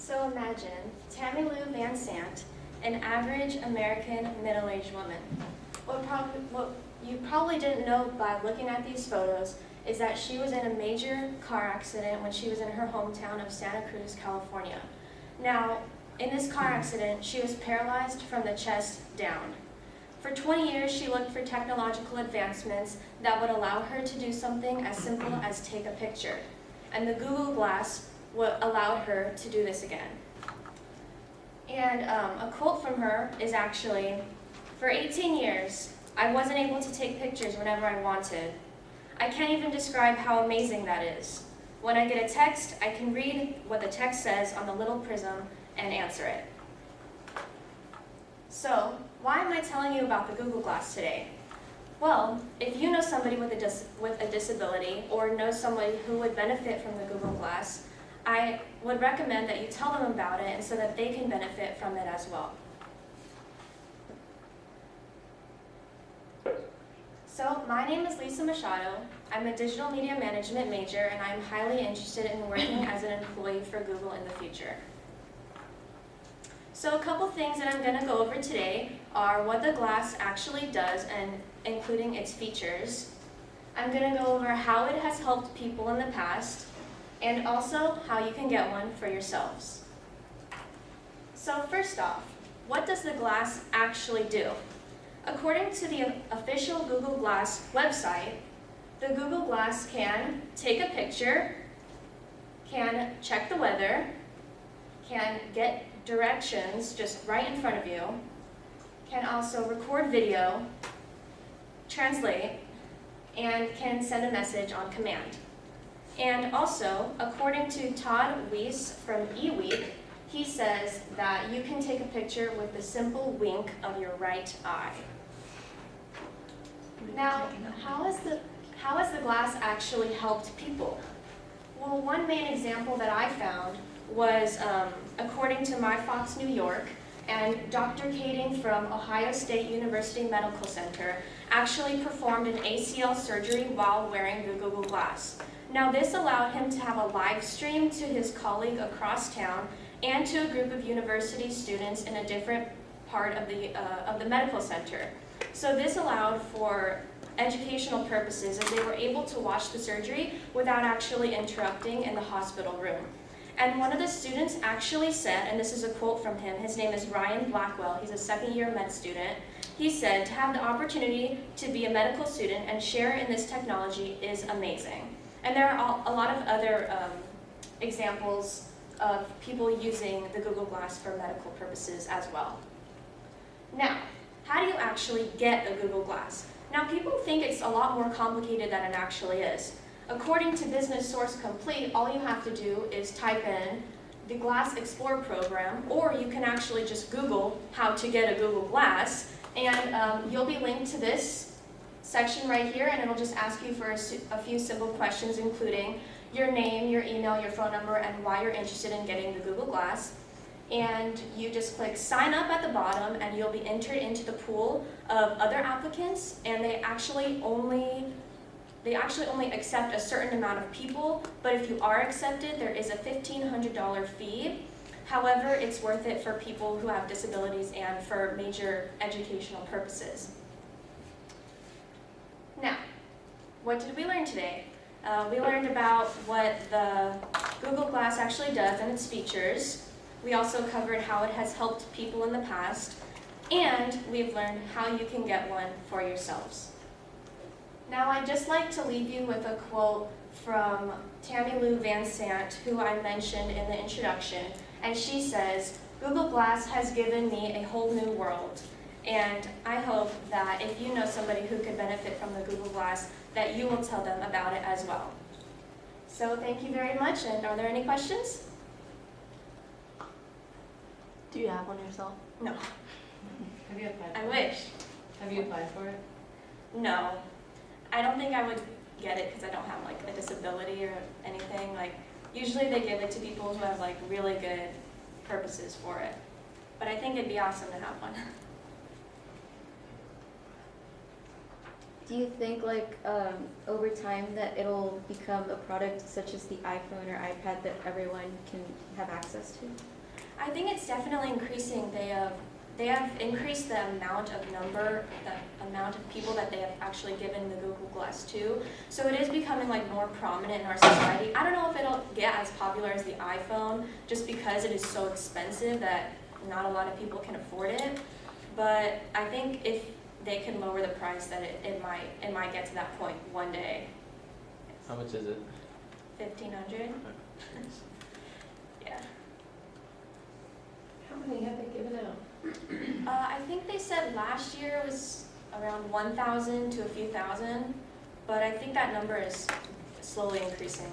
So imagine Tammy Lou Van Sant, an average American middle-aged woman. What you probably didn't know by looking at these photos is that she was in a major car accident when she was in her hometown of Santa Cruz, California. Now, in this car accident, she was paralyzed from the chest down. For 20 years, she looked for technological advancements that would allow her to do something as simple as take a picture. And the Google Glass allowed her to do this again. And a quote from her is actually, "For 18 years, I wasn't able to take pictures whenever I wanted. I can't even describe how amazing that is. When I get a text, I can read what the text says on the little prism and answer it." So, why am I telling you about the Google Glass today? Well, if you know somebody with a disability or know somebody who would benefit from the Google Glass, I would recommend that you tell them about it and so that they can benefit from it as well. So, my name is Lisa Machado. I'm a digital media management major, and I'm highly interested in working as an employee for Google in the future. So a couple things that I'm going to go over today are what the glass actually does, and including its features. I'm going to go over how it has helped people in the past, and also how you can get one for yourselves. So first off, what does the glass actually do? According to the official Google Glass website, the Google Glass can take a picture, can check the weather, can get directions just right in front of you, can also record video, translate, and can send a message on command. And also, according to Todd Weiss from eWeek, he says that you can take a picture with the simple wink of your right eye. Now, how has the glass actually helped people? Well, one main example that I found was, according to MyFox New York, and Dr. Kading from Ohio State University Medical Center actually performed an ACL surgery while wearing the Google Glass. Now, this allowed him to have a live stream to his colleague across town and to a group of university students in a different part of the medical center. So this allowed for educational purposes, as they were able to watch the surgery without actually interrupting in the hospital room. And one of the students actually said, and this is a quote from him, his name is Ryan Blackwell, he's a second-year med student, he said, "To have the opportunity to be a medical student and share in this technology is amazing." And there are a lot of other examples of people using the Google Glass for medical purposes as well. Now, how do you actually get a Google Glass? Now, people think it's a lot more complicated than it actually is. According to Business Source Complete, all you have to do is type in the Glass Explorer program, or you can actually just Google how to get a Google Glass, and you'll be linked to this section right here, and it'll just ask you for a few simple questions, including your name, your email, your phone number, and why you're interested in getting the Google Glass. And you just click sign up at the bottom, and you'll be entered into the pool of other applicants, and they actually only accept a certain amount of people, but if you are accepted, there is a $1,500 fee. However, it's worth it for people who have disabilities and for major educational purposes. Now, what did we learn today? We learned about what the Google Glass actually does and its features. We also covered how it has helped people in the past, and we've learned how you can get one for yourselves. Now, I'd just like to leave you with a quote from Tammy Lou Van Sant, who I mentioned in the introduction, and she says, "Google Glass has given me a whole new world." And I hope that if you know somebody who could benefit from the Google Glass, that you will tell them about it as well. So thank you very much, and are there any questions? Do you have one yourself? No. Have you applied I for it? wish. Have you applied for it? No. I don't think I would get it because I don't have like a disability or anything. Like, usually they give it to people who have like really good purposes for it. But I think it'd be awesome to have one. Do you think like over time that it'll become a product such as the iPhone or iPad that everyone can have access to? I think it's definitely increasing. They have increased the amount of people that they have actually given the Google Glass to. So it is becoming like more prominent in our society. I don't know if it'll get as popular as the iPhone, just because it is so expensive that not a lot of people can afford it. But I think if they can lower the price, that it might get to that point one day. How much is it? 1,500. Yeah. How many have they given out? I think they said last year was around 1,000 to a few thousand, but I think that number is slowly increasing.